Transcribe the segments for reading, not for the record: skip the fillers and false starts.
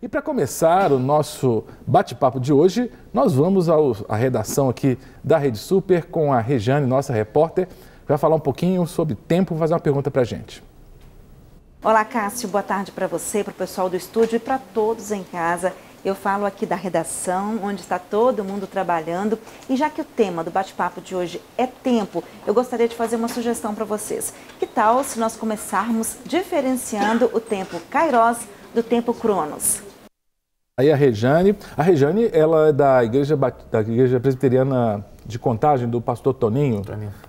E para começar o nosso bate-papo de hoje, nós vamos à redação aqui da Rede Super com a Rejane, nossa repórter, que vai falar um pouquinho sobre tempo e fazer uma pergunta para a gente. Olá, Cássio, boa tarde para você, para o pessoal do estúdio e para todos em casa. Eu falo aqui da redação, onde está todo mundo trabalhando. E já que o tema do bate-papo de hoje é tempo, eu gostaria de fazer uma sugestão para vocês. Que tal se nós começarmos diferenciando o tempo Kairos do tempo Cronos? Aí a Rejane, ela é da igreja presbiteriana de Contagem, do pastor Toninho,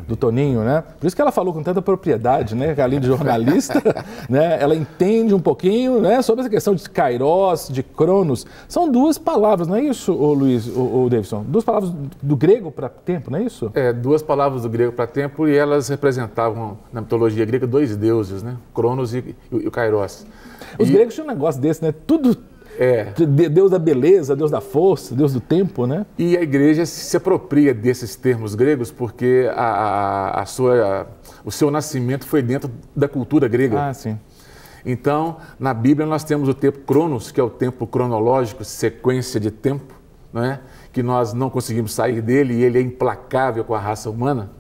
do Toninho, né? Por isso que ela falou com tanta propriedade, né? Além de jornalista, né? Ela entende um pouquinho, né? Sobre essa questão de Kairos, de Cronos. São duas palavras, não é isso, Luiz, Davidson? Duas palavras do grego para tempo, não é isso? É, duas palavras do grego para tempo e elas representavam, na mitologia grega, dois deuses, né? Cronos e o Kairos. Os gregos tinham um negócio desse, né? Tudo... Deus da beleza, Deus da força, Deus do tempo, né? E a igreja se apropria desses termos gregos porque o seu nascimento foi dentro da cultura grega. Ah, sim. Então, na Bíblia nós temos o tempo Cronos, que é o tempo cronológico, sequência de tempo, né? Que nós não conseguimos sair dele e ele é implacável com a raça humana.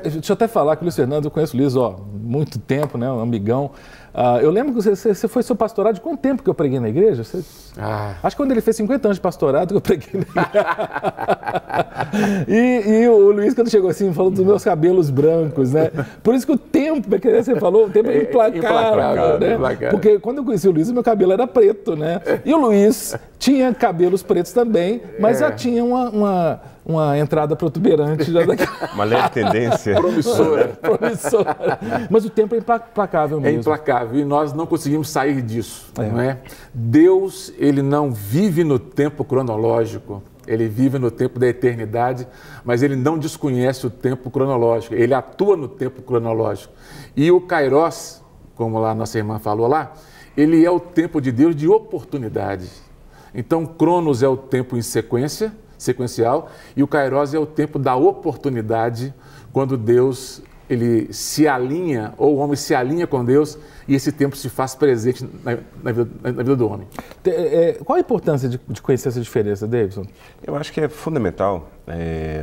Deixa eu até falar que o Luiz Fernando, eu conheço o Luiz, muito tempo, né? Um amigão. Eu lembro que você foi seu pastorado, de quanto tempo que eu preguei na igreja? Acho que quando ele fez 50 anos de pastorado, que eu preguei na igreja. E o Luiz, quando chegou assim, falou dos meus cabelos brancos, né? Por isso que o tempo, que você falou, o tempo é implacável, né? Porque quando eu conheci o Luiz, meu cabelo era preto, né? E o Luiz tinha cabelos pretos também, mas já tinha uma entrada protuberante. Uma leve tendência. Promissora. Mas o tempo é implacável mesmo. É implacável e nós não conseguimos sair disso. Não é? Deus, ele não vive no tempo cronológico, ele vive no tempo da eternidade, mas ele não desconhece o tempo cronológico, ele atua no tempo cronológico. E o Kairos, como lá nossa irmã falou lá, ele é o tempo de Deus de oportunidade. Então, Cronos é o tempo em sequencial, e o Kairos é o tempo da oportunidade, quando Deus ele se alinha, ou o homem se alinha com Deus, e esse tempo se faz presente na vida do homem. Qual a importância de conhecer essa diferença, Davidson? Eu acho que é fundamental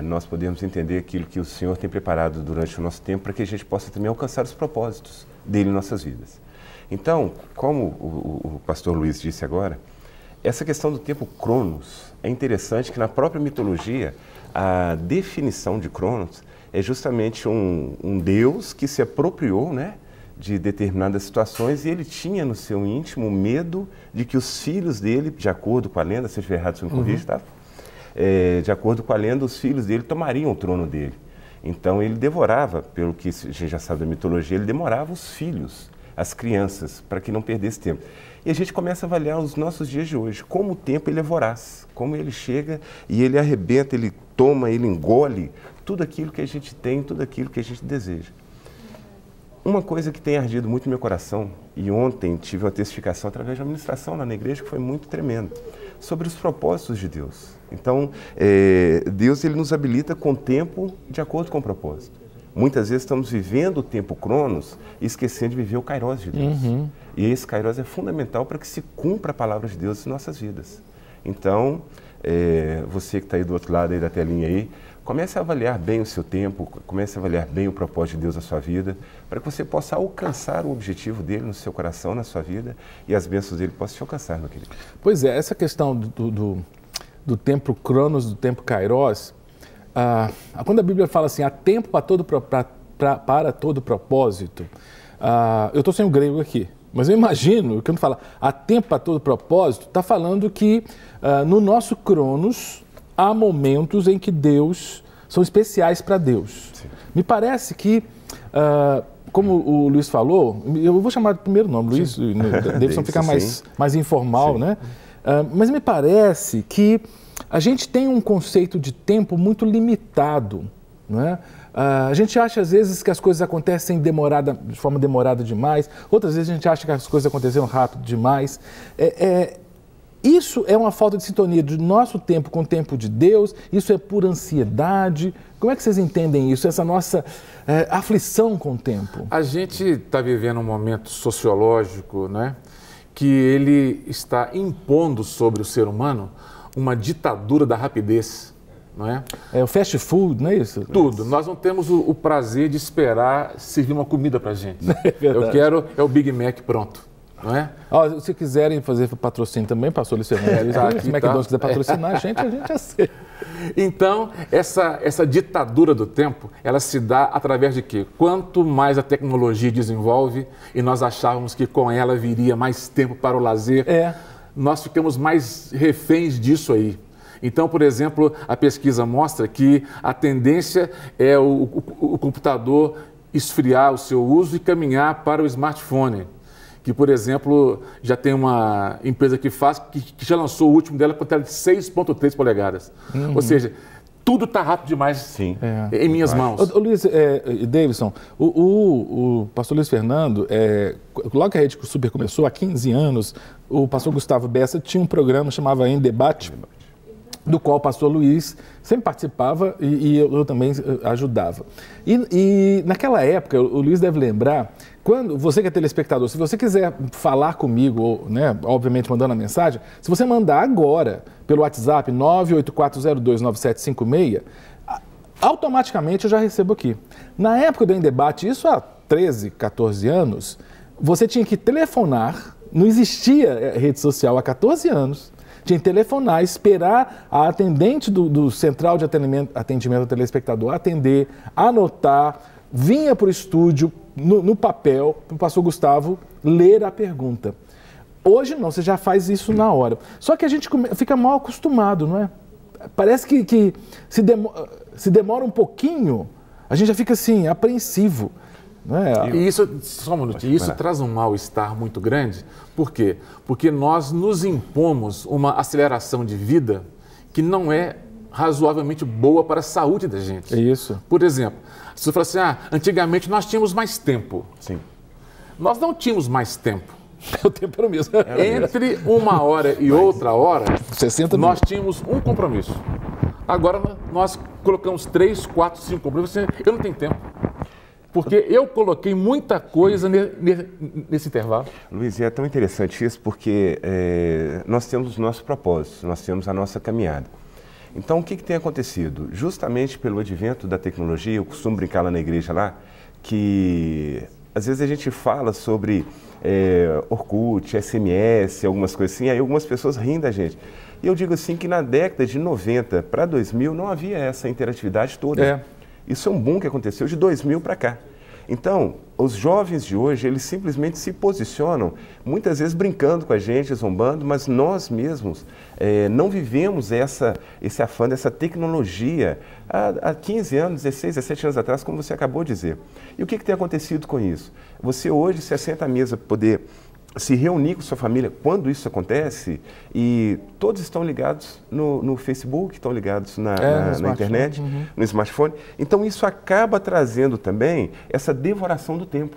nós podermos entender aquilo que o Senhor tem preparado durante o nosso tempo, para que a gente possa também alcançar os propósitos dele em nossas vidas. Então, como o pastor Luiz disse agora, essa questão do tempo Cronos, é interessante que na própria mitologia, a definição de Cronos é justamente um Deus que se apropriou, né, de determinadas situações, e ele tinha no seu íntimo medo de que os filhos dele, de acordo com a lenda, se eu estiver errado, você me corrige, tá? De acordo com a lenda, os filhos dele tomariam o trono dele. Então ele devorava, pelo que a gente já sabe da mitologia, ele demorava os filhos, as crianças, para que não perdesse tempo. E a gente começa a avaliar os nossos dias de hoje, como o tempo ele é voraz, como ele chega e ele arrebenta, ele toma, ele engole tudo aquilo que a gente tem, tudo aquilo que a gente deseja. Uma coisa que tem ardido muito no meu coração, e ontem tive uma testificação através de uma ministração lá na igreja que foi muito tremenda, sobre os propósitos de Deus. Então, Deus ele nos habilita com o tempo de acordo com o propósito. Muitas vezes estamos vivendo o tempo Cronos e esquecendo de viver o Kairos de Deus. E esse Kairos é fundamental para que se cumpra a palavra de Deus em nossas vidas. Então, você que está aí do outro lado aí da telinha aí, comece a avaliar bem o seu tempo, comece a avaliar bem o propósito de Deus na sua vida, para que você possa alcançar o objetivo dele no seu coração, na sua vida, e as bênçãos dele possam te alcançar, meu querido. Pois é, essa questão do tempo Cronos, do tempo Kairos, quando a Bíblia fala assim, há tempo para todo propósito, eu estou sem o grego aqui, mas eu imagino, quando fala há tempo para todo propósito, está falando que no nosso Cronos há momentos em que são especiais para Deus. Sim. Me parece que, como o Luiz falou, eu vou chamar de primeiro nome, Luiz, Davidson ficar mais informal, né? Mas me parece que a gente tem um conceito de tempo muito limitado, não é? A gente acha às vezes que as coisas acontecem de forma demorada demais, outras vezes a gente acha que as coisas aconteceram rápido demais. Isso é uma falta de sintonia do nosso tempo com o tempo de Deus, isso é pura ansiedade. Como é que vocês entendem isso, essa nossa aflição com o tempo? A gente está vivendo um momento sociológico, né, que ele está impondo sobre o ser humano uma ditadura da rapidez, não é? É o fast food, não é isso? Tudo. Nós não temos o prazer de esperar servir uma comida para a gente. É Eu quero o Big Mac pronto, não é? Ó, se quiserem fazer patrocínio também, pastor Luiz Fernando, se o McDonald's quiser patrocinar a gente aceita. Então, essa ditadura do tempo, ela se dá através de quê? Quanto mais a tecnologia desenvolve, e nós achávamos que com ela viria mais tempo para o lazer, nós ficamos mais reféns disso aí. Então, por exemplo, a pesquisa mostra que a tendência é o computador esfriar o seu uso e caminhar para o smartphone. Que, por exemplo, já tem uma empresa que já lançou o último dela com tela de 6,3 polegadas. Ou seja, tudo está rápido demais em minhas mãos. Ô, Luiz e Davidson, o pastor Luiz Fernando, logo que a Rede Super começou, há 15 anos, o pastor Gustavo Bessa tinha um programa chamado Em Debate, do qual o pastor Luiz sempre participava e eu também ajudava. E naquela época, o Luiz deve lembrar, quando você que é telespectador, se você quiser falar comigo, né, obviamente mandando a mensagem, se você mandar agora pelo WhatsApp 984029756, automaticamente eu já recebo aqui. Na época do Em Debate, isso há 13, 14 anos, você tinha que telefonar, não existia rede social há 14 anos, tinha que telefonar, esperar a atendente do Central de Atendimento ao Telespectador atender, anotar, vinha para o estúdio, no papel, para o pastor Gustavo ler a pergunta. Hoje não, você já faz isso na hora. Só que a gente fica mal acostumado, não é? Parece que se demora um pouquinho, a gente já fica assim, apreensivo. Não é? E isso, só um minutinho, isso traz um mal-estar muito grande. Por quê? Porque nós nos impomos uma aceleração de vida que não é razoavelmente boa para a saúde da gente. É isso. Por exemplo, se você fala assim, antigamente nós tínhamos mais tempo. Sim. Nós não tínhamos mais tempo. O tempo era o mesmo. Entre uma hora e outra hora, 60 nós tínhamos um compromisso. Agora nós colocamos 3, 4, 5 compromissos. Eu não tenho tempo. Porque eu coloquei muita coisa nesse intervalo. Luiz, é tão interessante isso porque nós temos os nossos propósitos, nós temos a nossa caminhada. Então, o que tem acontecido? Justamente pelo advento da tecnologia, eu costumo brincar lá na igreja lá, que às vezes a gente fala sobre Orkut, SMS, algumas coisas assim, aí algumas pessoas riem da gente. E eu digo assim que na década de 90 para 2000 não havia essa interatividade toda. Isso é um boom que aconteceu de 2000 para cá. Então, os jovens de hoje, eles simplesmente se posicionam, muitas vezes brincando com a gente, zombando, mas nós mesmos não vivemos esse afã dessa tecnologia há 15 anos, 16, 17 anos atrás, como você acabou de dizer. E o que tem acontecido com isso? Você hoje se assenta à mesa para poder se reunir com sua família quando isso acontece e todos estão ligados no Facebook, estão ligados na internet, no smartphone. Então isso acaba trazendo também essa devoração do tempo,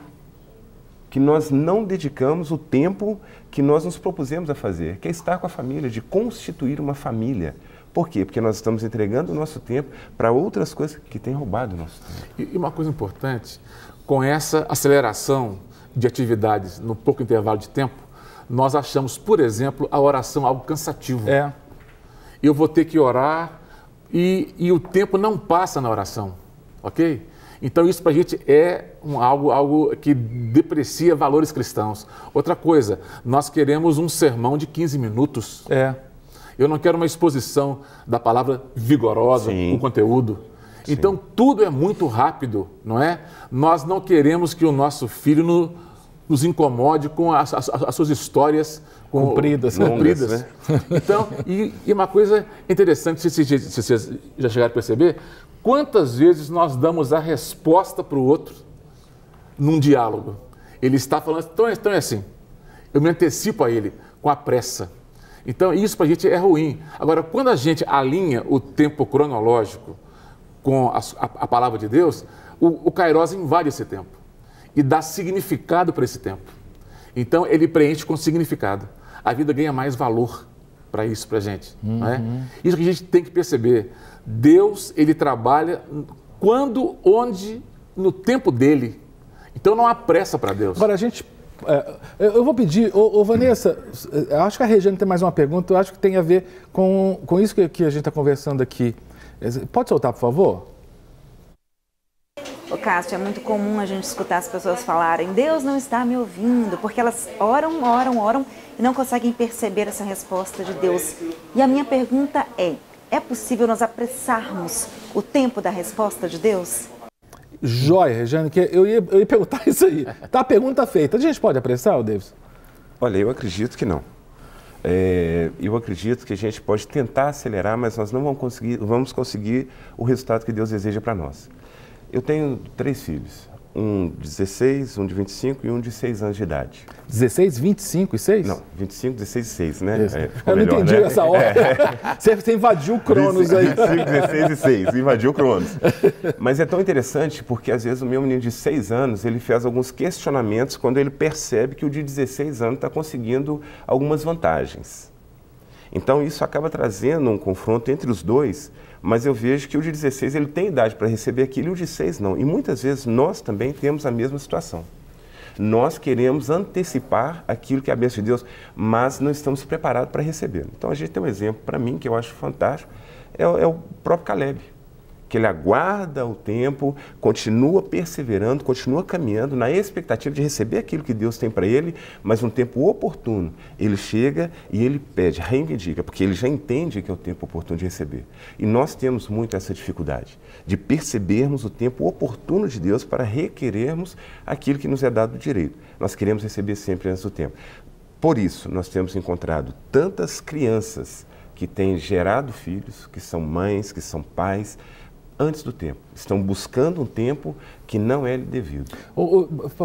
que nós não dedicamos o tempo que nós nos propusemos a fazer, que é estar com a família, de constituir uma família. Por quê? Porque nós estamos entregando o nosso tempo para outras coisas que têm roubado o nosso tempo. E uma coisa importante, com essa aceleração de atividades no pouco intervalo de tempo, nós achamos, por exemplo, a oração algo cansativo. Eu vou ter que orar e o tempo não passa na oração, ok? Então isso para a gente é algo que deprecia valores cristãos. Outra coisa, nós queremos um sermão de 15 minutos. Eu não quero uma exposição da palavra vigorosa, com conteúdo. Então tudo é muito rápido, não é? Nós não queremos que o nosso filho nos incomode com as suas histórias compridas. Né? Então, e uma coisa interessante, se vocês já chegaram a perceber, quantas vezes nós damos a resposta para o outro num diálogo? Ele está falando, então é assim, eu me antecipo a ele com a pressa. Então, isso para a gente é ruim. Agora, quando a gente alinha o tempo cronológico com a palavra de Deus, o Kairos invade esse tempo e dá significado para esse tempo. Então, ele preenche com significado. A vida ganha mais valor para isso, para a gente. Não é? Isso que a gente tem que perceber. Deus, ele trabalha quando, onde, no tempo dele. Então, não há pressa para Deus. Agora, a gente Eu vou pedir, Vanessa, eu acho que a Regiane tem mais uma pergunta, eu acho que tem a ver com isso que a gente está conversando aqui. Pode soltar, por favor? Ô Cássio, é muito comum a gente escutar as pessoas falarem: Deus não está me ouvindo, porque elas oram e não conseguem perceber essa resposta de Deus. E a minha pergunta é possível nós apressarmos o tempo da resposta de Deus? Joia, Regiane, que eu ia perguntar isso aí. Tá a pergunta feita. A gente pode apressar, Davis? Olha, eu acredito que não. Eu acredito que a gente pode tentar acelerar, mas nós não vamos conseguir o resultado que Deus deseja para nós. Eu tenho 3 filhos, um de 16, um de 25 e um de 6 anos de idade. 16, 25 e 6? Não, 25, 16 e 6, né? Eu não entendi essa hora. Você invadiu o Cronos aí. 25, 16 e 6, invadiu o Cronos. Mas é tão interessante porque às vezes o meu menino de 6 anos, ele faz alguns questionamentos quando ele percebe que o de 16 anos está conseguindo algumas vantagens. Então isso acaba trazendo um confronto entre os dois, mas eu vejo que o de 16 ele tem idade para receber aquilo e o de 6 não. E muitas vezes nós também temos a mesma situação. Nós queremos antecipar aquilo que é a bênção de Deus, mas não estamos preparados para receber. Então a gente tem um exemplo para mim que eu acho fantástico, é o próprio Caleb, que ele aguarda o tempo, continua perseverando, continua caminhando na expectativa de receber aquilo que Deus tem para ele, mas no tempo oportuno. Ele chega e ele pede, reivindica, porque ele já entende que é o tempo oportuno de receber. E nós temos muito essa dificuldade de percebermos o tempo oportuno de Deus para requerermos aquilo que nos é dado do direito. Nós queremos receber sempre antes do tempo. Por isso, nós temos encontrado tantas crianças que têm gerado filhos, que são mães, que são pais, antes do tempo. Estão buscando um tempo que não é devido.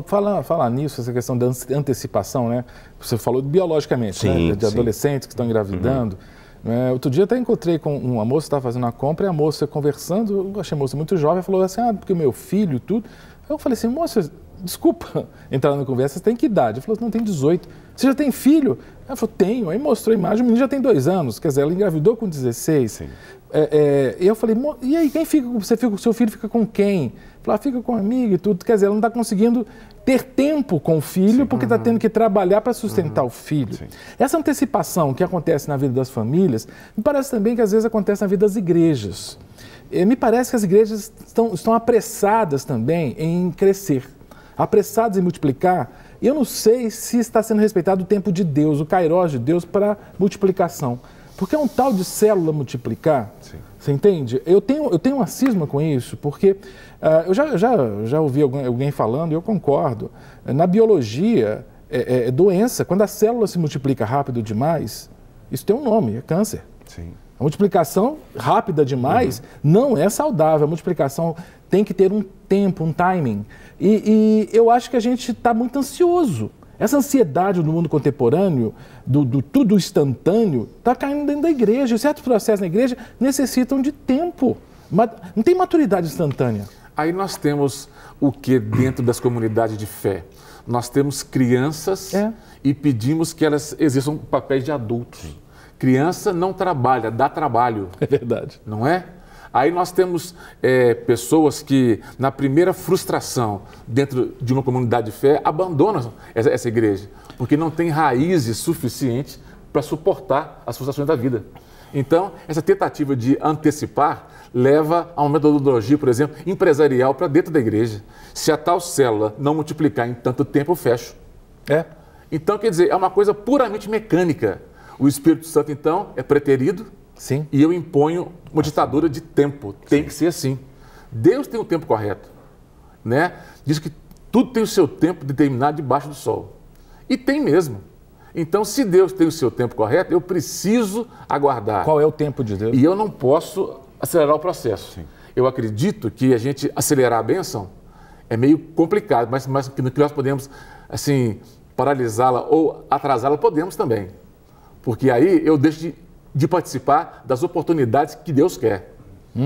Falar nisso, essa questão da antecipação, né? Você falou biologicamente, sim, né? De adolescentes que estão engravidando. Outro dia até encontrei com uma moça que estava fazendo uma compra e a moça conversando, eu achei a moça muito jovem, falou assim, porque o meu filho e tudo. Eu falei assim, moça, desculpa entrar na conversa, você tem que idade? Ela falou, não, tem 18. Você já tem filho? Ela falou, tenho. Aí mostrou a imagem, o menino já tem 2 anos, quer dizer, ela engravidou com 16. Sim. E eu falei, e aí, quem fica? O seu filho fica com quem? Falei, fica com um amigo e tudo. Quer dizer, ela não está conseguindo ter tempo com o filho, porque está tendo que trabalhar para sustentar o filho. Sim. Essa antecipação que acontece na vida das famílias, me parece também que às vezes acontece na vida das igrejas. Me parece que as igrejas estão apressadas também em crescer, apressadas em multiplicar. E eu não sei se está sendo respeitado o tempo de Deus, o kairos de Deus para multiplicação. Porque é um tal de célula multiplicar, sim. Você entende? Eu tenho uma cisma com isso, porque eu já ouvi alguém falando, e eu concordo, na biologia, doença, quando a célula se multiplica rápido demais, isso tem um nome, é câncer. Sim. A multiplicação rápida demais não é saudável, a multiplicação tem que ter um tempo, um timing. E eu acho que a gente está muito ansioso. Essa ansiedade no mundo contemporâneo, do tudo instantâneo, está caindo dentro da igreja. Certos processos na igreja necessitam de tempo. Não tem maturidade instantânea. Aí nós temos o que dentro das comunidades de fé? Nós temos crianças e pedimos que elas exerçam papéis de adultos. Criança não trabalha, dá trabalho. É verdade. Não é? Aí nós temos pessoas que, na primeira frustração dentro de uma comunidade de fé, abandonam essa igreja, porque não tem raízes suficientes para suportar as frustrações da vida. Então, essa tentativa de antecipar leva a uma metodologia, por exemplo, empresarial para dentro da igreja. Se a tal célula não multiplicar em tanto tempo, eu fecho. Então, quer dizer, é uma coisa puramente mecânica. O Espírito Santo, então, é preterido. Sim. E eu imponho uma ditadura de tempo. Tem que ser assim. Deus tem o tempo correto. Né? Diz que tudo tem o seu tempo determinado debaixo do sol. E tem mesmo. Então, se Deus tem o seu tempo correto, eu preciso aguardar. Qual é o tempo de Deus? E eu não posso acelerar o processo. Sim. Eu acredito que a gente acelerar a bênção é meio complicado, mas que nós podemos, assim, paralisá-la ou atrasá-la, podemos também. Porque aí eu deixo de participar das oportunidades que Deus quer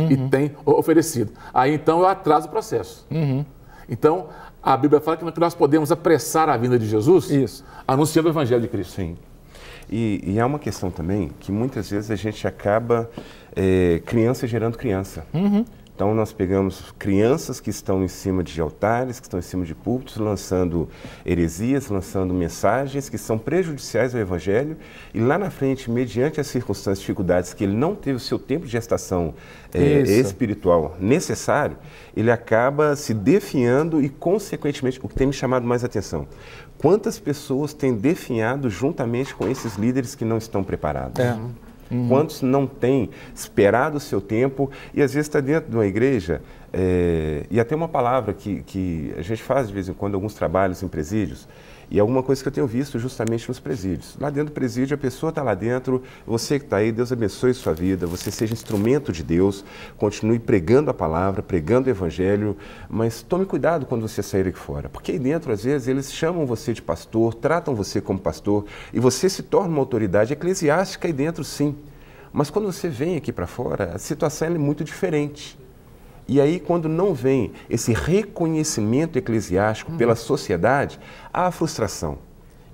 e tem oferecido. Aí, então, eu atraso o processo. Então, a Bíblia fala que nós podemos apressar a vinda de Jesus anunciando o Evangelho de Cristo. Sim. E há uma questão também que muitas vezes a gente acaba criança gerando criança. Então, nós pegamos crianças que estão em cima de altares, que estão em cima de púlpitos, lançando heresias, lançando mensagens que são prejudiciais ao Evangelho, e lá na frente, mediante as circunstâncias, dificuldades, que ele não teve o seu tempo de gestação espiritual necessário, ele acaba se definhando e, consequentemente, o que tem me chamado mais atenção, quantas pessoas têm definhado juntamente com esses líderes que não estão preparados? Quantos não têm esperado o seu tempo e às vezes está dentro de uma igreja e até uma palavra que a gente faz de vez em quando alguns trabalhos em presídios e alguma coisa que eu tenho visto justamente nos presídios. Lá dentro do presídio a pessoa está lá dentro, você que está aí, Deus abençoe sua vida, você seja instrumento de Deus, continue pregando a palavra, pregando o Evangelho, mas tome cuidado quando você sair aqui fora, porque aí dentro às vezes eles chamam você de pastor, tratam você como pastor e você se torna uma autoridade eclesiástica aí dentro sim, mas quando você vem aqui para fora a situação é muito diferente. E aí, quando não vem esse reconhecimento eclesiástico pela sociedade, há a frustração.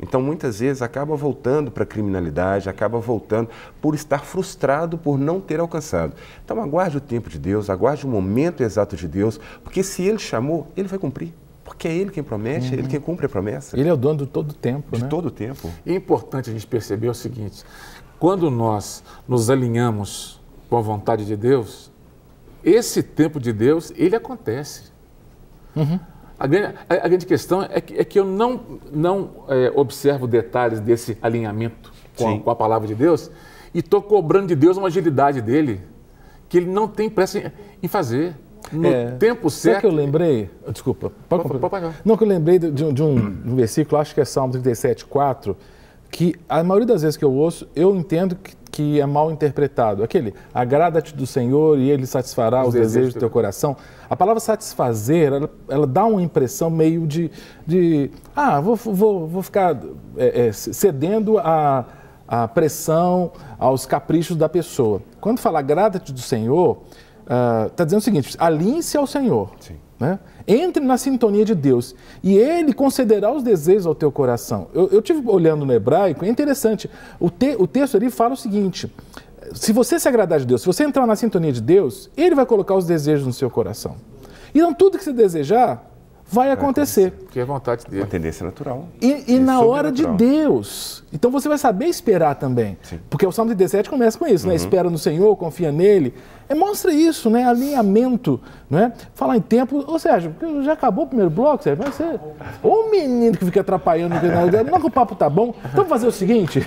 Então, muitas vezes, acaba voltando para a criminalidade, acaba voltando por estar frustrado por não ter alcançado. Então, aguarde o tempo de Deus, aguarde o momento exato de Deus, porque se Ele chamou, Ele vai cumprir. Porque é Ele quem promete, é Ele quem cumpre a promessa. Ele é o dono de todo o tempo, de todo o tempo. E é importante a gente perceber o seguinte, quando nós nos alinhamos com a vontade de Deus, esse tempo de Deus, ele acontece. A grande questão é que eu não observo detalhes desse alinhamento com a palavra de Deus e estou cobrando de Deus uma agilidade dele, que ele não tem pressa em fazer. No tempo certo... Sabe que eu lembrei? Desculpa. Pode não, que eu lembrei de um versículo, acho que é Salmo 37:4, que a maioria das vezes que eu ouço, eu entendo que é mal interpretado. Aquele, agrada-te do Senhor e Ele satisfará os desejos do teu coração. A palavra satisfazer, ela dá uma impressão meio vou ficar cedendo à pressão, aos caprichos da pessoa. Quando fala agrada-te do Senhor, está dizendo o seguinte, alinhe-se ao Senhor. Sim. Né? Entre na sintonia de Deus e Ele concederá os desejos ao teu coração. Eu tive olhando no hebraico, é interessante, o texto ali fala o seguinte, se você se agradar de Deus, se você entrar na sintonia de Deus, Ele vai colocar os desejos no seu coração. Então tudo que você desejar vai acontecer. Que é a vontade dele. Uma tendência natural. E na hora de Deus. Então você vai saber esperar também. Sim. Porque o Salmo 37 começa com isso, né? Espera no Senhor, confia nele. Mostra isso, né? Alinhamento, né? Falar em tempo. Ou seja, já acabou o primeiro bloco, Sérgio? Vai ser. Ô menino que fica atrapalhando. Não que o papo tá bom. Então vamos fazer o seguinte.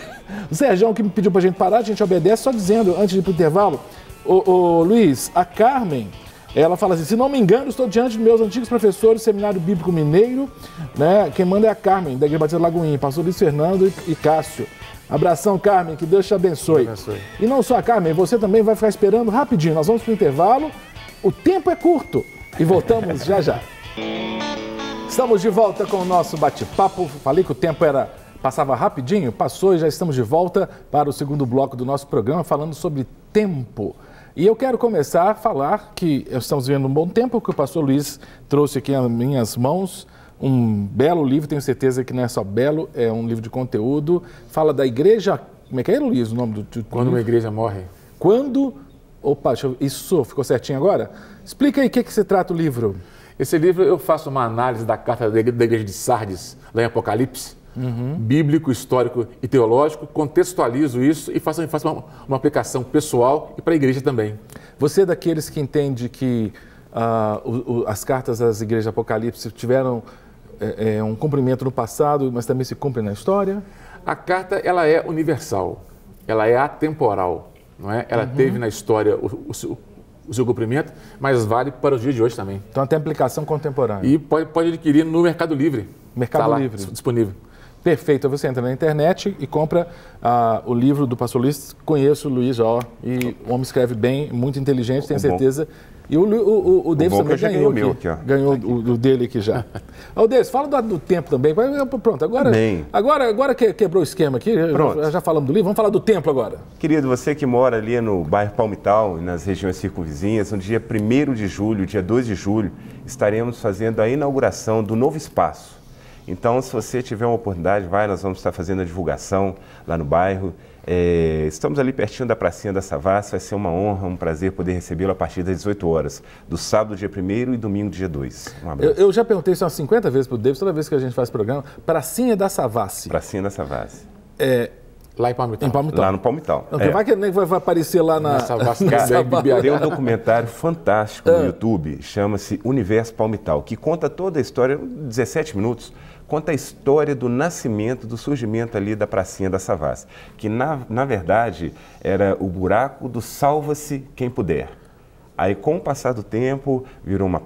O Sérgio que me pediu pra gente parar, a gente obedece, só dizendo, antes de ir pro intervalo, ô Luiz, a Carmen. Ela fala assim, se não me engano, estou diante dos meus antigos professores do Seminário Bíblico Mineiro, né? Quem manda é a Carmen, da Igreja Batista Lagoinha, pastor Luiz Fernando e Cássio. Abração, Carmen, que Deus te abençoe. E não só a Carmen, você também vai ficar esperando rapidinho. Nós vamos para o intervalo, o tempo é curto e voltamos já já. Estamos de volta com o nosso bate-papo. Falei que o tempo passava rapidinho, passou e já estamos de volta para o segundo bloco do nosso programa, falando sobre tempo. E eu quero começar a falar que estamos vivendo um bom tempo, que o pastor Luiz trouxe aqui nas minhas mãos um belo livro, tenho certeza que não é só belo, é um livro de conteúdo, fala da igreja, como é que é, Luiz, o nome do Quando uma igreja morre. Opa, isso ficou certinho agora? Explica aí o que se trata o livro. Esse livro eu faço uma análise da carta da igreja de Sardes, lá em Apocalipse, bíblico, histórico e teológico, contextualizo isso e faço uma aplicação pessoal e para a igreja também. Você é daqueles que entende que as cartas das igrejas de Apocalipse tiveram um cumprimento no passado, mas também se cumprem na história? A carta ela é universal, ela é atemporal, não é? Ela teve na história o seu cumprimento, mas vale para os dias de hoje também. Então tem aplicação contemporânea. E pode adquirir no Mercado Livre. Mercado Livre. Disponível. Perfeito, você entra na internet e compra o livro do pastor Luiz. Conheço o Luiz, e o homem escreve bem, muito inteligente, tenho certeza. E o Davis também ganhou o meu aqui, ó. Ganhou o dele aqui já. O Davis, fala do tempo também. Pronto, agora quebrou o esquema aqui, já falamos do livro, vamos falar do templo agora. Querido, você que mora ali no bairro Palmital, nas regiões circunvizinhas, no dia 1º de julho, dia 2 de julho, estaremos fazendo a inauguração do novo espaço. Então, se você tiver uma oportunidade, nós vamos estar fazendo a divulgação lá no bairro. Estamos ali pertinho da pracinha da Savassi, vai ser uma honra, um prazer poder recebê-lo a partir das 18 horas, do sábado, dia 1º e domingo, dia 2. Um abraço. Eu já perguntei isso umas 50 vezes para o Davis, toda vez que a gente faz programa, pracinha da Savassi. Pracinha da Savassi. Lá em Palmital. Lá no Palmital. Não, vai que vai aparecer lá na Savassi. Tem um documentário fantástico no YouTube, chama-se Universo Palmital, que conta toda a história, 17 minutos, conta a história do nascimento, do surgimento ali da pracinha da Savassi, que na verdade era o buraco do salva-se quem puder. Aí, com o passar do tempo, virou uma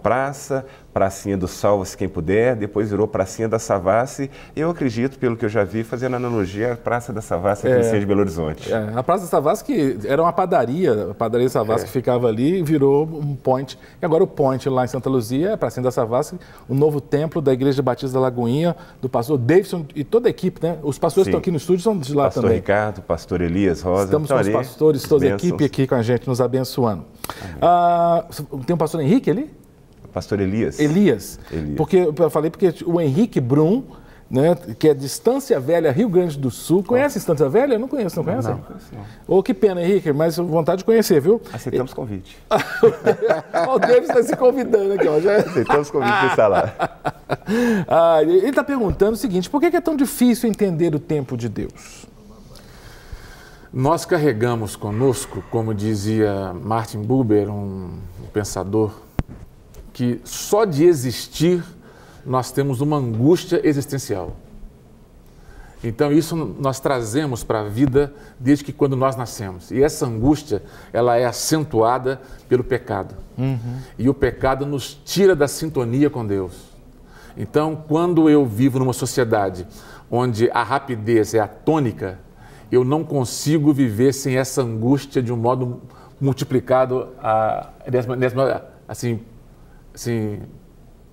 pracinha do salva-se quem puder, depois virou pracinha da Savassi. Eu acredito, pelo que eu já vi, fazendo analogia à Praça da Savassi aqui em Centro de Belo Horizonte. A Praça da Savassi, que era uma padaria, a padaria Savassi que ficava ali, virou um point. E agora o point lá em Santa Luzia, a pracinha da Savassi, o novo templo da Igreja Batista da Lagoinha, do pastor Davidson e toda a equipe, né? Os pastores que estão aqui no estúdio são de lá pastor também. Pastor Ricardo, pastor Elias Rosa. Estamos com os pastores, toda a equipe aqui com a gente, nos abençoando. Tem o pastor Henrique ali? Pastor Elias. Elias. Porque eu falei porque o Henrique Brum, né, que é de Estância Velha, Rio Grande do Sul. Conhece Estância Velha? Eu não conheço, não conhece? Não. Oh, que pena, Henrique, mas vontade de conhecer, viu? Aceitamos convite. O Davis está se convidando aqui, ó. Aceitamos convite para estar lá. Ele está perguntando o seguinte: por que é tão difícil entender o tempo de Deus? Nós carregamos conosco, como dizia Martin Buber, um pensador, que só de existir nós temos uma angústia existencial. Então isso nós trazemos para a vida desde que quando nós nascemos. E essa angústia, ela é acentuada pelo pecado. E o pecado nos tira da sintonia com Deus. Então, quando eu vivo numa sociedade onde a rapidez é a tônica, eu não consigo viver sem essa angústia de um modo multiplicado assim,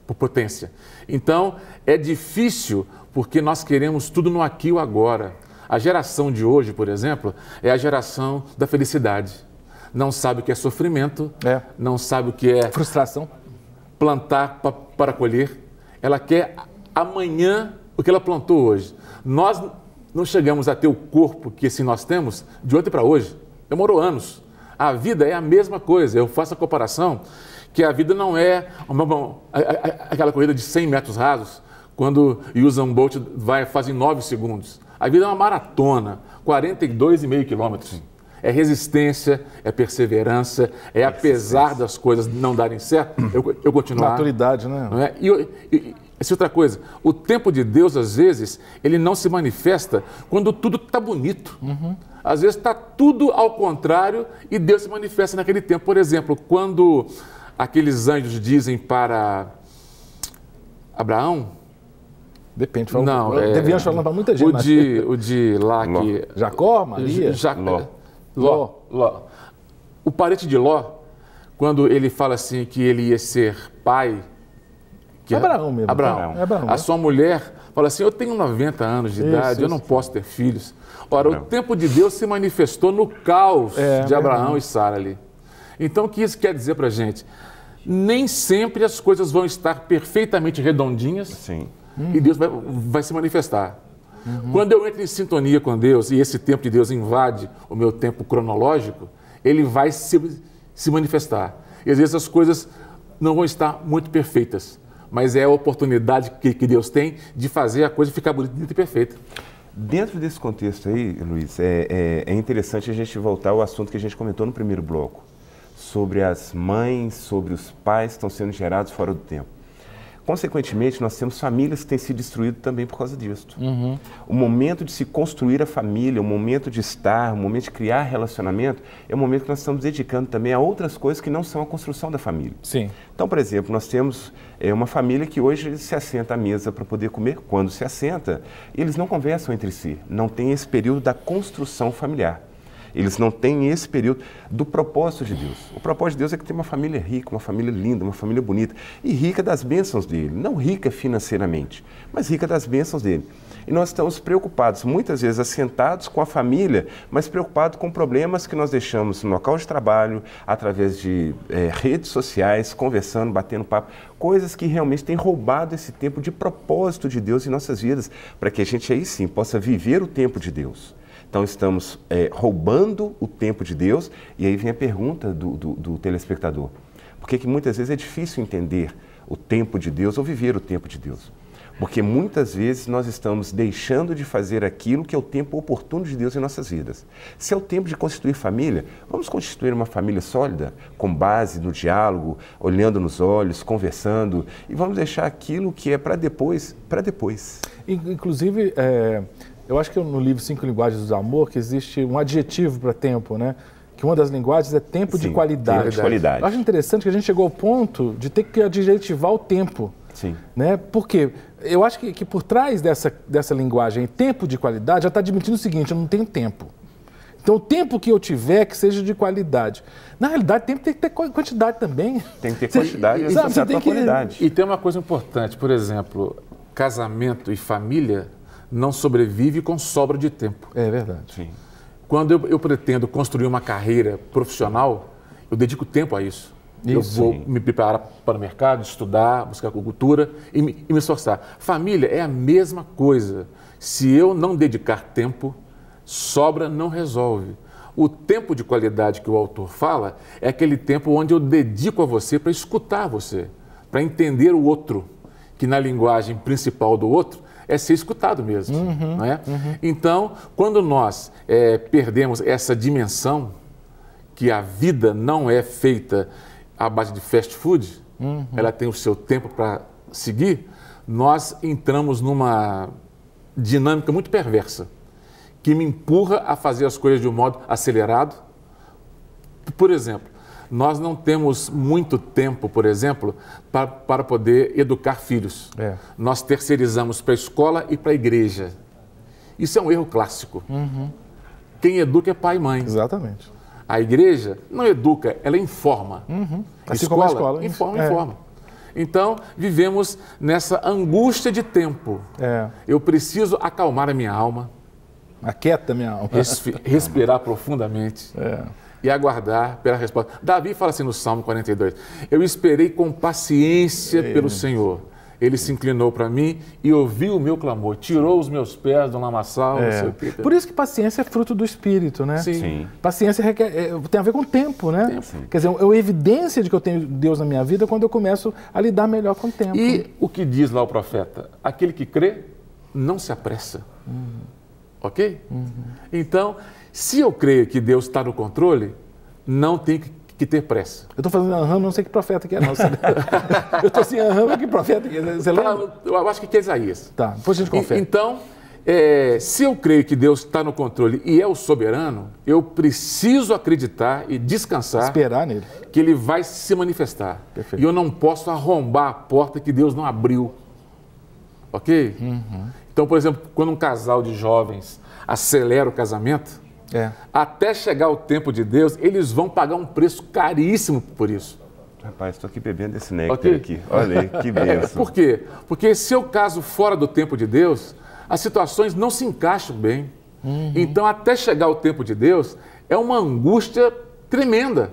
por potência. Então, é difícil porque nós queremos tudo no aqui e o agora. A geração de hoje, por exemplo, é a geração da felicidade. Não sabe o que é sofrimento, não sabe o que é frustração, plantar para colher. Ela quer amanhã o que ela plantou hoje. Nós não chegamos a ter o corpo que assim nós temos de ontem para hoje. Demorou anos. A vida é a mesma coisa. Eu faço a comparação que a vida não é aquela corrida de 100 metros rasos, quando Usain Bolt faz em 9 segundos. A vida é uma maratona, 42,5 quilômetros. É resistência, é perseverança, é apesar das coisas não darem certo, eu continuar. Maturidade, né? Não é? Essa outra coisa, o tempo de Deus, às vezes, ele não se manifesta quando tudo está bonito. Às vezes está tudo ao contrário e Deus se manifesta naquele tempo. Por exemplo, quando aqueles anjos dizem para Abraão... Depende. Não, deviam falar para muita gente. O de lá que... Jacó, Maria? Ló. O parente de Ló, quando ele fala assim que ele ia ser pai... Abraão mesmo. Abraão. A sua mulher fala assim, eu tenho 90 anos de idade, eu não posso ter filhos. Ora, o tempo de Deus se manifestou no caos de Abraão e Sara ali. Então, o que isso quer dizer para a gente? Nem sempre as coisas vão estar perfeitamente redondinhas. Sim. E Deus vai se manifestar. Quando eu entro em sintonia com Deus e esse tempo de Deus invade o meu tempo cronológico, ele vai se manifestar. E às vezes as coisas não vão estar muito perfeitas, mas é a oportunidade que Deus tem de fazer a coisa ficar bonita e perfeita. Dentro desse contexto aí, Luiz, é interessante a gente voltar ao assunto que a gente comentou no primeiro bloco, sobre as mães, sobre os pais que estão sendo gerados fora do tempo. Consequentemente, nós temos famílias que têm se destruído também por causa disso. O momento de se construir a família, o momento de estar, o momento de criar relacionamento, é o momento que nós estamos dedicando também a outras coisas que não são a construção da família. Sim. Então, por exemplo, nós temos uma família que hoje se assenta à mesa para poder comer. Quando se assenta, eles não conversam entre si, não tem esse período da construção familiar. Eles não têm esse período do propósito de Deus. O propósito de Deus é que tem uma família rica, uma família linda, uma família bonita. E rica das bênçãos dele. Não rica financeiramente, mas rica das bênçãos dele. E nós estamos preocupados, muitas vezes assentados com a família, mas preocupados com problemas que nós deixamos no local de trabalho, através de redes sociais, conversando, batendo papo. Coisas que realmente têm roubado esse tempo de propósito de Deus em nossas vidas, para que a gente aí sim possa viver o tempo de Deus. Então estamos roubando o tempo de Deus, e aí vem a pergunta do telespectador. Por que muitas vezes é difícil entender o tempo de Deus ou viver o tempo de Deus? Porque muitas vezes nós estamos deixando de fazer aquilo que é o tempo oportuno de Deus em nossas vidas. Se é o tempo de constituir família, vamos constituir uma família sólida, com base no diálogo, olhando nos olhos, conversando, e vamos deixar aquilo que é para depois, para depois. Inclusive, eu acho que no livro 5 Linguagens do Amor, que existe um adjetivo para tempo, né? Que uma das linguagens é tempo de qualidade. Tempo de qualidade. Eu acho interessante que a gente chegou ao ponto de ter que adjetivar o tempo. Sim. Né? Porque eu acho que por trás dessa linguagem, tempo de qualidade, já está admitindo o seguinte: eu não tenho tempo. Então, o tempo que eu tiver, que seja de qualidade. Na realidade, tempo tem que ter quantidade também. Tem que ter quantidade e associado com a qualidade. E tem uma coisa importante, por exemplo, casamento e família não sobrevive com sobra de tempo. É verdade. Sim. Quando eu pretendo construir uma carreira profissional, eu dedico tempo a isso. Eu vou me preparar para o mercado, estudar, buscar cultura e me esforçar. Família é a mesma coisa. Se eu não dedicar tempo, sobra não resolve. O tempo de qualidade que o autor fala é aquele tempo onde eu dedico a você para escutar você, para entender o outro, que na linguagem principal do outro é ser escutado mesmo. Não é? Então, quando nós perdemos essa dimensão, que a vida não é feita à base de fast food, ela tem o seu tempo para seguir, nós entramos numa dinâmica muito perversa, que me empurra a fazer as coisas de um modo acelerado. Por exemplo, nós não temos muito tempo, por exemplo, para poder educar filhos. Nós terceirizamos para a escola e para a igreja. Isso é um erro clássico. Quem educa é pai e mãe. Exatamente. A igreja não educa, ela informa. Assim como a escola. Informa. Então, vivemos nessa angústia de tempo. Eu preciso acalmar a minha alma. Aquieta a minha alma. Respirar profundamente. E aguardar pela resposta. Davi fala assim no Salmo 42, eu esperei com paciência pelo Senhor. Ele se inclinou para mim e ouviu o meu clamor, tirou os meus pés do lamaçal. Não sei o quê. Por isso que paciência é fruto do Espírito, né? Sim. Paciência tem a ver com tempo, né? Quer dizer, é uma evidência de que eu tenho Deus na minha vida quando eu começo a lidar melhor com o tempo. E o que diz lá o profeta? Aquele que crê, não se apressa. Ok? Então, se eu creio que Deus está no controle, não tem que ter pressa. Eu estou fazendo não sei que profeta que é, não. Eu estou assim, que profeta que é. Você lembra? Eu acho que é Isaías. Tá, depois a gente confere. Então, se eu creio que Deus está no controle e é o soberano, eu preciso acreditar e descansar. Esperar nele. Que ele vai se manifestar. Perfeito. E eu não posso arrombar a porta que Deus não abriu. Ok? Então, por exemplo, quando um casal de jovens acelera o casamento, até chegar o tempo de Deus, eles vão pagar um preço caríssimo por isso. Rapaz, estou aqui bebendo esse néctar aqui. Olha aí, que bênção. Por quê? Porque se eu caso fora do tempo de Deus, as situações não se encaixam bem. Então, até chegar o tempo de Deus, é uma angústia tremenda.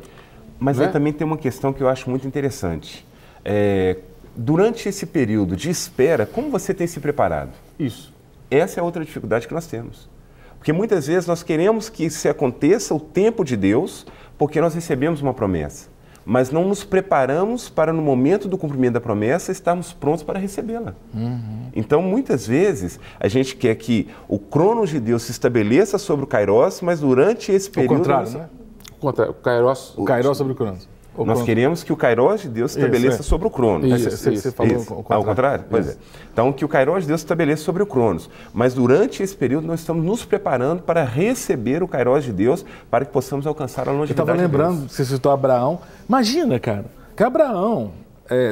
Mas aí também tem uma questão que eu acho muito interessante. Durante esse período de espera, como você tem se preparado? Isso. Essa é outra dificuldade que nós temos. Porque muitas vezes nós queremos que se aconteça o tempo de Deus, porque nós recebemos uma promessa. Mas não nos preparamos para, no momento do cumprimento da promessa, estarmos prontos para recebê-la. Então, muitas vezes, a gente quer que o cronos de Deus se estabeleça sobre o Kairos, mas durante esse período... O contrário, né? O Kairos sobre o Cronos. Nós queremos que o Kairos de Deus se estabeleça sobre o Cronos. Você falou ao contrário? Pois é. Então, que o Kairos de Deus se estabeleça sobre o Cronos. Mas durante esse período, nós estamos nos preparando para receber o Kairos de Deus, para que possamos alcançar a longevidade de Deus. Eu estava lembrando, você citou Abraão. Imagina, cara, que Abraão,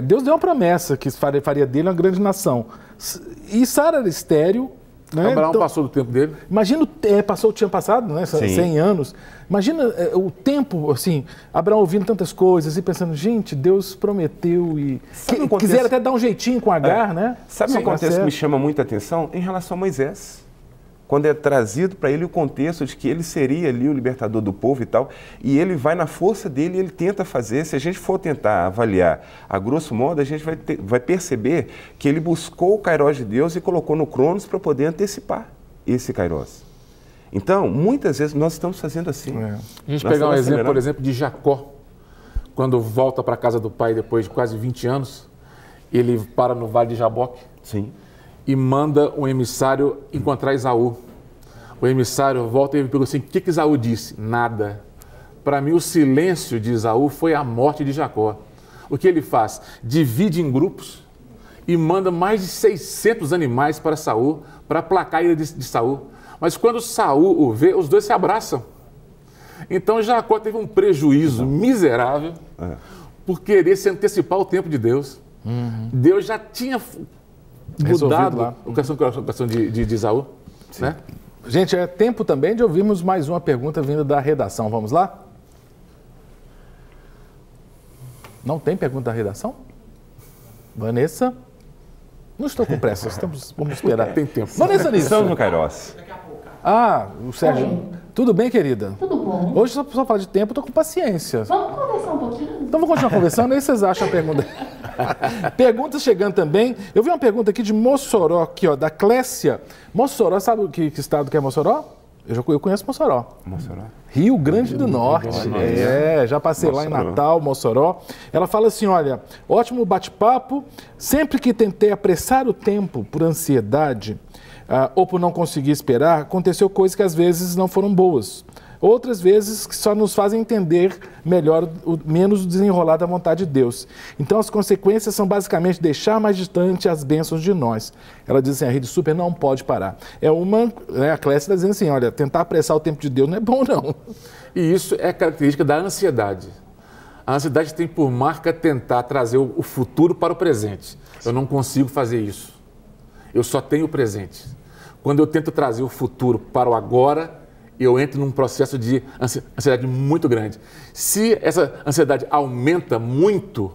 Deus deu uma promessa que faria dele uma grande nação. E Sara era estéril. Né? Abraão então, passou do tempo dele. Imagina, tinha passado, né, 100 anos. Imagina o tempo, assim, Abraão ouvindo tantas coisas e pensando, gente, Deus prometeu e quiser até dar um jeitinho com Agar, né? Sabe o que acontece que me chama muita atenção? Em relação a Moisés. Quando é trazido para ele o contexto de que ele seria ali o libertador do povo e tal, e ele vai na força dele e ele tenta fazer. Se a gente for tentar avaliar a grosso modo, a gente vai perceber que ele buscou o Kairos de Deus e colocou no Cronos para poder antecipar esse Kairos. Então, muitas vezes nós estamos fazendo assim. A gente pegar um exemplo, por exemplo, de Jacó, quando volta para a casa do pai depois de quase 20 anos, ele para no Vale de Jaboque. Sim. E manda um emissário encontrar Esaú. O emissário volta e pergunta assim, o que Esaú disse? Nada. Para mim, o silêncio de Esaú foi a morte de Jacó. O que ele faz? Divide em grupos e manda mais de 600 animais para Saul, para aplacar a ira de Saul. Mas quando Saul o vê, os dois se abraçam. Então Jacó teve um prejuízo miserável por querer se antecipar o tempo de Deus. Deus já tinha mudado a questão de Esaú. Né? Gente, é tempo também de ouvirmos mais uma pergunta vinda da redação. Vamos lá? Não tem pergunta da redação? Vanessa? Não estou com pressa, vamos esperar. Tem tempo. Vanessa Nisso. Estamos no Kairos. Ah, o Sérgio. Oi. Tudo bem, querida? Tudo bom. Hoje só falar de tempo, eu tô com paciência. Vamos conversar um pouquinho? Então vamos continuar conversando, aí vocês acham a pergunta. Perguntas chegando também. Eu vi uma pergunta aqui de Mossoró, aqui, ó, da Clécia. Mossoró, sabe que estado que é Mossoró? Eu conheço Mossoró. Mossoró. Rio Grande do Norte. Já passei lá em Natal, Mossoró. Ela fala assim, olha, ótimo bate-papo. Sempre que tentei apressar o tempo por ansiedade ou por não conseguir esperar, aconteceu coisas que às vezes não foram boas. Outras vezes que só nos fazem entender melhor, menos desenrolar da vontade de Deus. Então as consequências são basicamente deixar mais distante as bênçãos de nós. Ela diz assim, a Rede Super não pode parar. A Clécia está dizendo assim, olha, tentar apressar o tempo de Deus não é bom não. E isso é característica da ansiedade. A ansiedade tem por marca tentar trazer o futuro para o presente. Eu não consigo fazer isso. Eu só tenho o presente. Quando eu tento trazer o futuro para o agora, eu entro num processo de ansiedade muito grande. Se essa ansiedade aumenta muito,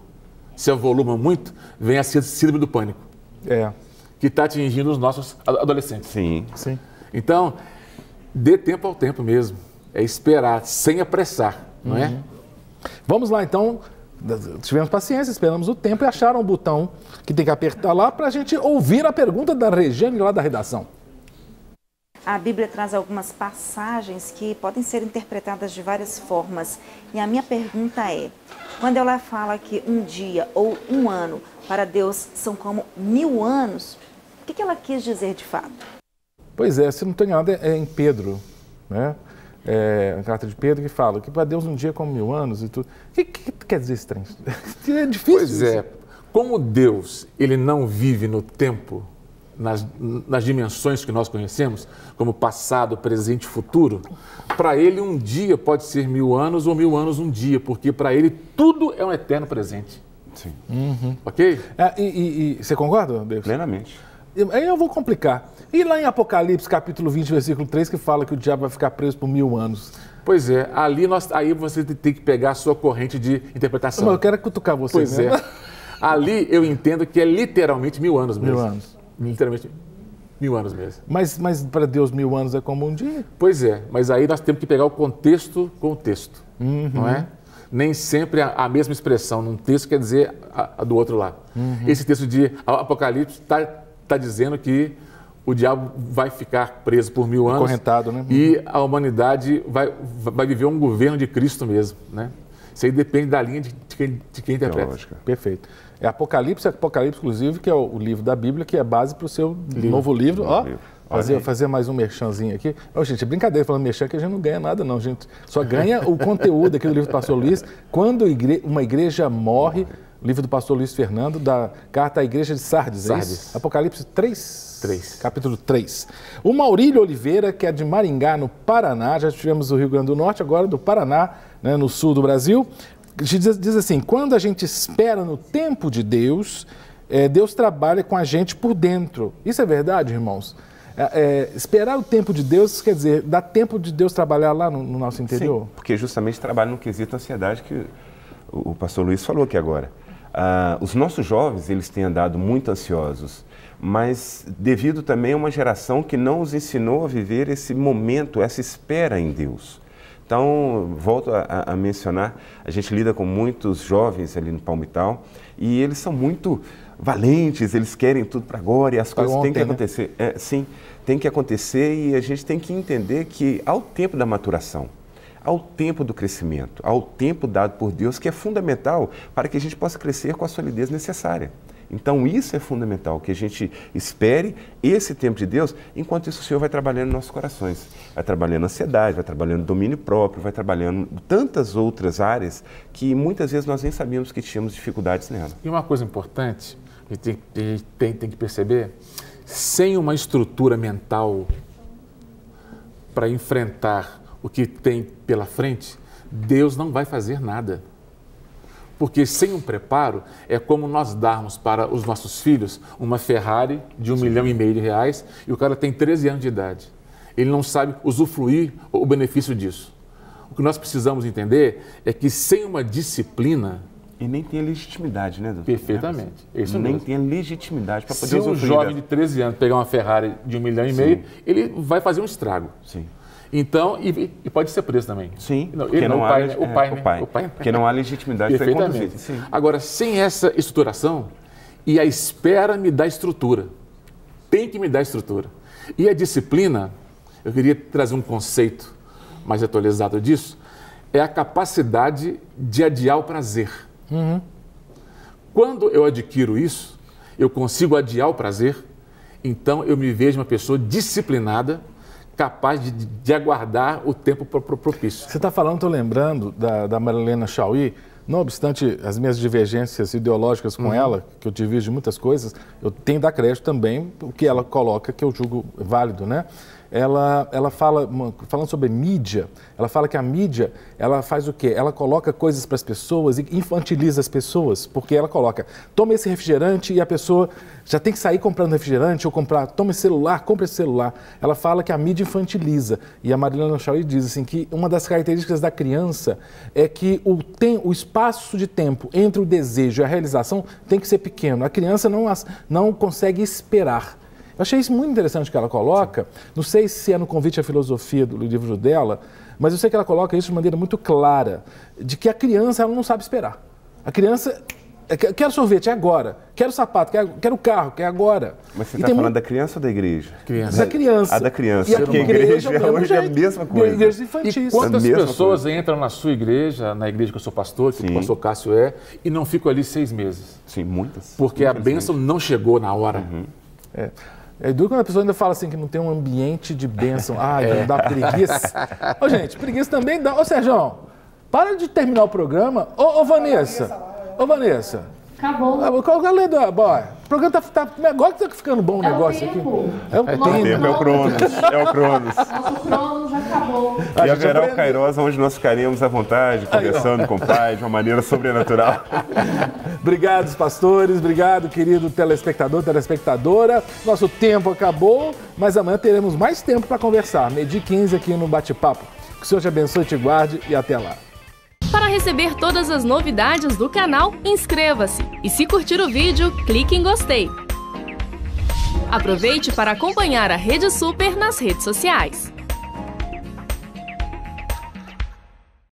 se avoluma muito, vem a síndrome do pânico. Que está atingindo os nossos adolescentes. Sim. Então, dê tempo ao tempo mesmo. É esperar, sem apressar, não é? Vamos lá, então. Tivemos paciência, esperamos o tempo e acharam o botão que tem que apertar lá para a gente ouvir a pergunta da Regiane lá da redação. A Bíblia traz algumas passagens que podem ser interpretadas de várias formas. E a minha pergunta é, quando ela fala que um dia ou um ano para Deus são como 1000 anos, o que ela quis dizer de fato? Pois é, se não estou enganado, é em Pedro, né? A carta de Pedro que fala que para Deus um dia é como 1000 anos e tudo. O que quer dizer esse trem? É difícil. Pois é, como Deus ele não vive no tempo, nas dimensões que nós conhecemos, como passado, presente e futuro, para ele um dia pode ser 1000 anos ou 1000 anos um dia, porque para ele tudo é um eterno presente. Sim. Ok? E você concorda, Deus? Plenamente. Aí eu vou complicar. E lá em Apocalipse, capítulo 20, versículo 3, que fala que o diabo vai ficar preso por 1000 anos. Pois é, aí você tem que pegar a sua corrente de interpretação. Mas eu quero cutucar você. Pois é. Ali eu entendo que é literalmente 1000 anos mesmo. 1000 anos. Literalmente 1000 anos mesmo. Mas para Deus 1000 anos é como um dia? Pois é, mas aí nós temos que pegar o contexto com o texto, não é? Nem sempre a mesma expressão num texto quer dizer a do outro lá. Esse texto de Apocalipse está dizendo que o diabo vai ficar preso por 1000 anos. Acorrentado, né? E a humanidade vai viver um governo de Cristo mesmo, né? Isso aí depende da linha de quem interpreta. Teológica. Perfeito. É Apocalipse, inclusive, que é o livro da Bíblia, que é base para o seu novo livro. Fazer mais um merchanzinho aqui. Gente, é brincadeira falando merchan, que a gente não ganha nada não, gente. Só ganha o conteúdo aqui do livro do pastor Luiz. Quando uma igreja morre, o livro do pastor Luiz Fernando, da carta à igreja de Sardes. É isso? Apocalipse 3, capítulo 3. O Maurílio Oliveira, que é de Maringá, no Paraná, já tivemos o Rio Grande do Norte, agora do Paraná, né, no sul do Brasil. Diz assim, quando a gente espera no tempo de Deus, Deus trabalha com a gente por dentro. Isso é verdade, irmãos? Esperar o tempo de Deus, quer dizer, dá tempo de Deus trabalhar lá no nosso interior? Sim, porque justamente trabalha no quesito ansiedade que o pastor Luiz falou aqui agora. Os nossos jovens, eles têm andado muito ansiosos, mas devido também a uma geração que não os ensinou a viver esse momento, essa espera em Deus. Então, volto a mencionar, a gente lida com muitos jovens ali no Palmital e eles são muito valentes, eles querem tudo para agora e as coisas têm que acontecer. Né? Sim, tem que acontecer e a gente tem que entender que ao tempo da maturação, ao tempo do crescimento, ao tempo dado por Deus, que é fundamental para que a gente possa crescer com a solidez necessária. Então isso é fundamental, que a gente espere esse tempo de Deus, enquanto isso o Senhor vai trabalhando em nossos corações. Vai trabalhando ansiedade, vai trabalhando domínio próprio, vai trabalhando tantas outras áreas que muitas vezes nós nem sabíamos que tínhamos dificuldades nela. E uma coisa importante, a gente tem que perceber, sem uma estrutura mental para enfrentar o que tem pela frente, Deus não vai fazer nada. Porque sem um preparo, é como nós darmos para os nossos filhos uma Ferrari de R$1,5 milhão e o cara tem 13 anos de idade. Ele não sabe usufruir o benefício disso. O que nós precisamos entender é que sem uma disciplina... E nem tem a legitimidade, né, doutor? Perfeitamente. É isso nem mesmo. tem a legitimidade para poder usufruir. Se um jovem de 13 anos pegar uma Ferrari de R$1,5 milhão, ele vai fazer um estrago. Sim. Então, e pode ser preso também. Sim, o pai. Porque não há legitimidade para conduzir. Sim. Agora, sem essa estruturação, e a espera me dá estrutura. Tem que me dar estrutura. E a disciplina, eu queria trazer um conceito mais atualizado disso, é a capacidade de adiar o prazer. Uhum. Quando eu adquiro isso, eu consigo adiar o prazer, então eu me vejo uma pessoa disciplinada, capaz de aguardar o tempo propício. Você está falando, estou lembrando da Marilena Chauí, não obstante as minhas divergências ideológicas com ela, que eu divido de muitas coisas, eu tenho que dar crédito também, o que ela coloca, que eu julgo válido, né? Ela fala, falando sobre mídia, ela fala que a mídia, ela faz o quê? Ela coloca coisas para as pessoas e infantiliza as pessoas, porque ela coloca, toma esse refrigerante e a pessoa já tem que sair comprando refrigerante ou toma esse celular, compra esse celular. Ela fala que a mídia infantiliza. E a Marilena Chauí diz assim, que uma das características da criança é que o espaço de tempo entre o desejo e a realização tem que ser pequeno. A criança não consegue esperar. Eu achei isso muito interessante que ela coloca, não sei se é no Convite à Filosofia do livro dela, mas eu sei que ela coloca isso de maneira muito clara, de que a criança ela não sabe esperar. A criança, quero sorvete, é agora, quero sapato, quero carro, é agora. Mas você está falando da criança ou da igreja? Da criança. A da criança, e porque a igreja hoje é a mesma coisa. Igreja infantil. E quantas pessoas entram na sua igreja, na igreja que eu sou pastor, que o pastor Cássio é, e não ficam ali 6 meses? Sim, muitas. Porque a bênção não chegou na hora. É duro quando a pessoa ainda fala assim que não tem um ambiente de bênção. Não dá preguiça. Ô, gente, preguiça também dá. Ô, Sérgio, para de terminar o programa. Ô, Vanessa. Acabou. Cadê do boy? O programa tá agora que tá ficando bom o negócio aqui. É o tempo. É o Cronos. Nosso Cronos acabou. E haverá o Kairos, onde nós ficaremos à vontade, conversando com o Pai de uma maneira sobrenatural. Obrigado, pastores. Obrigado, querido telespectador, telespectadora. Nosso tempo acabou, mas amanhã teremos mais tempo para conversar. 12h15 aqui no Bate-Papo. Que o Senhor te abençoe, te guarde e até lá. Para receber todas as novidades do canal, inscreva-se e se curtir o vídeo, clique em gostei. Aproveite para acompanhar a Rede Super nas redes sociais.